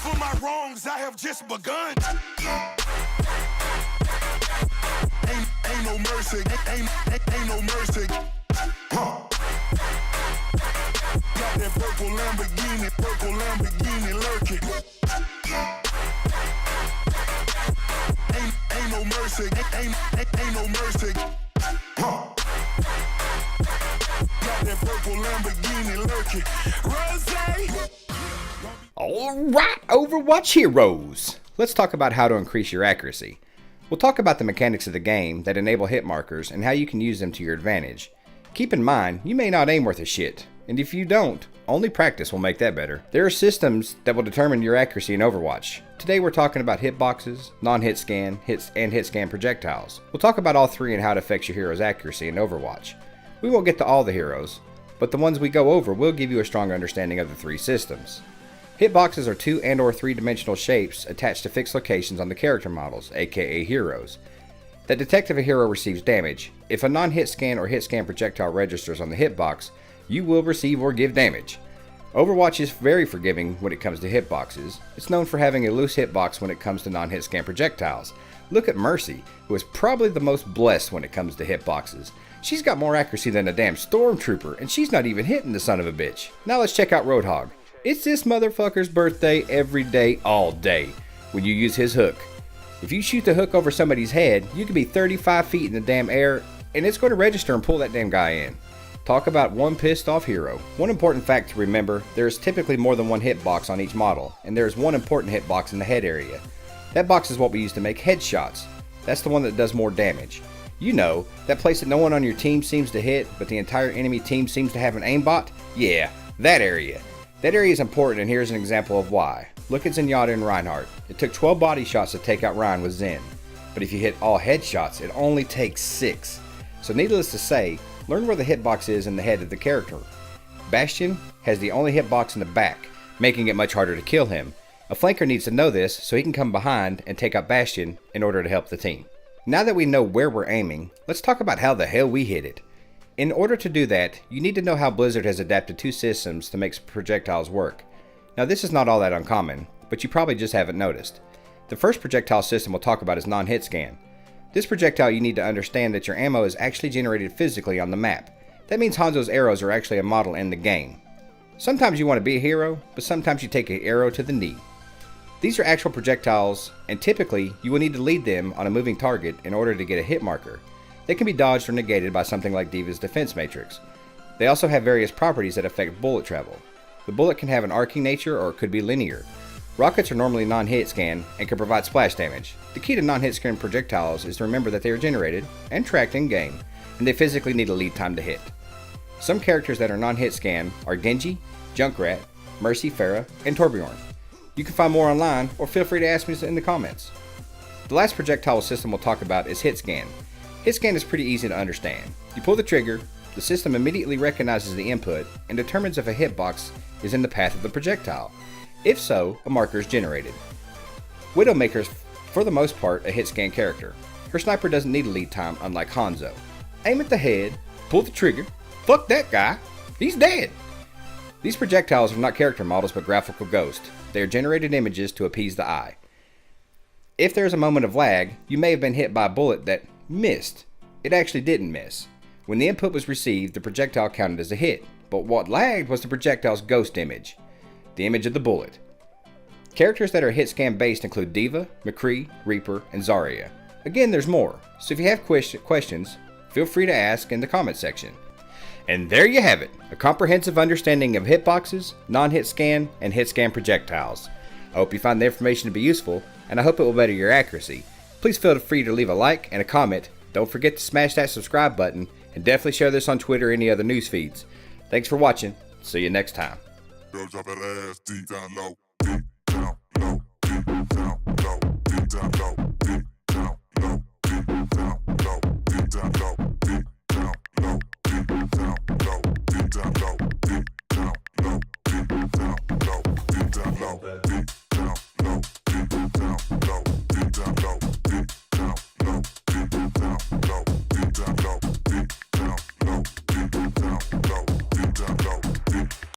for my wrongs, I have just begun. Ain't no mercy, ain't no mercy. Got that purple Lamborghini lurking. Ain't no mercy, ain't no mercy. Got that purple Lamborghini lurking. Rose. Alright, Overwatch heroes! Let's talk about how to increase your accuracy. We'll talk about the mechanics of the game that enable hit markers and how you can use them to your advantage. Keep in mind, you may not aim worth a shit, and if you don't, only practice will make that better. There are systems that will determine your accuracy in Overwatch. Today we're talking about hitboxes, non-hit scan, and hit scan projectiles. We'll talk about all three and how it affects your hero's accuracy in Overwatch. We won't get to all the heroes, but the ones we go over will give you a strong understanding of the three systems. Hitboxes are 2 and or 3-dimensional shapes attached to fixed locations on the character models, aka heroes, that detect if a hero receives damage. If a non-hit scan or hit scan projectile registers on the hitbox, you will receive or give damage. Overwatch is very forgiving when it comes to hitboxes. It's known for having a loose hitbox when it comes to non-hit scan projectiles. Look at Mercy, who is probably the most blessed when it comes to hitboxes. She's got more accuracy than a damn stormtrooper, and she's not even hitting the son of a bitch. Now let's check out Roadhog. It's this motherfucker's birthday every day, all day, when you use his hook. If you shoot the hook over somebody's head, you can be 35 feet in the damn air, and it's going to register and pull that damn guy in. Talk about one pissed off hero. One important fact to remember, there is typically more than one hitbox on each model, and there is one important hitbox in the head area. That box is what we use to make headshots. That's the one that does more damage. You know, that place that no one on your team seems to hit, but the entire enemy team seems to have an aimbot? Yeah, that area. That area is important, and here's an example of why. Look at Zenyatta and Reinhardt. It took 12 body shots to take out Rein with Zen, but if you hit all headshots, it only takes 6. So needless to say, learn where the hitbox is in the head of the character. Bastion has the only hitbox in the back, making it much harder to kill him. A flanker needs to know this so he can come behind and take out Bastion in order to help the team. Now that we know where we're aiming, let's talk about how the hell we hit it. In order to do that, you need to know how Blizzard has adapted 2 systems to make projectiles work. Now this is not all that uncommon, but you probably just haven't noticed. The first projectile system we'll talk about is non-hit scan. This projectile, you need to understand that your ammo is actually generated physically on the map. That means Hanzo's arrows are actually a model in the game. Sometimes you want to be a hero, but sometimes you take an arrow to the knee. These are actual projectiles, and typically you will need to lead them on a moving target in order to get a hit marker. They can be dodged or negated by something like D.Va's defense matrix. They also have various properties that affect bullet travel. The bullet can have an arcing nature or it could be linear. Rockets are normally non-hit scan and can provide splash damage. The key to non-hit scan projectiles is to remember that they are generated and tracked in game, and they physically need a lead time to hit. Some characters that are non-hit scan are Genji, Junkrat, Mercy, Pharah, and Torbjorn. You can find more online or feel free to ask me in the comments. The last projectile system we'll talk about is hit scan. Hit scan is pretty easy to understand. You pull the trigger, the system immediately recognizes the input and determines if a hitbox is in the path of the projectile. If so, a marker is generated. Widowmaker is, for the most part, a hit scan character. Her sniper doesn't need a lead time, unlike Hanzo. Aim at the head, pull the trigger, fuck that guy, he's dead! These projectiles are not character models but graphical ghosts. They are generated images to appease the eye. If there is a moment of lag, you may have been hit by a bullet that missed. It actually didn't miss. When the input was received, the projectile counted as a hit, but what lagged was the projectile's ghost image, the image of the bullet. Characters that are hit scan based include D.Va, McCree, Reaper, and Zarya. Again, there's more, so if you have questions, feel free to ask in the comment section. And there you have it, a comprehensive understanding of hitboxes, non-hit scan, and hit scan projectiles. I hope you find the information to be useful, and I hope it will better your accuracy. Please feel free to leave a like and a comment. Don't forget to smash that subscribe button, and definitely share this on Twitter or any other news feeds. Thanks for watching. See you next time. Girl, drop that ass deep down low, deep down low, deep down low, deep down low, deep down low, deep down low, deep down low, deep down low, deep down low, deep down low, deep down low, deep down low, deep down low.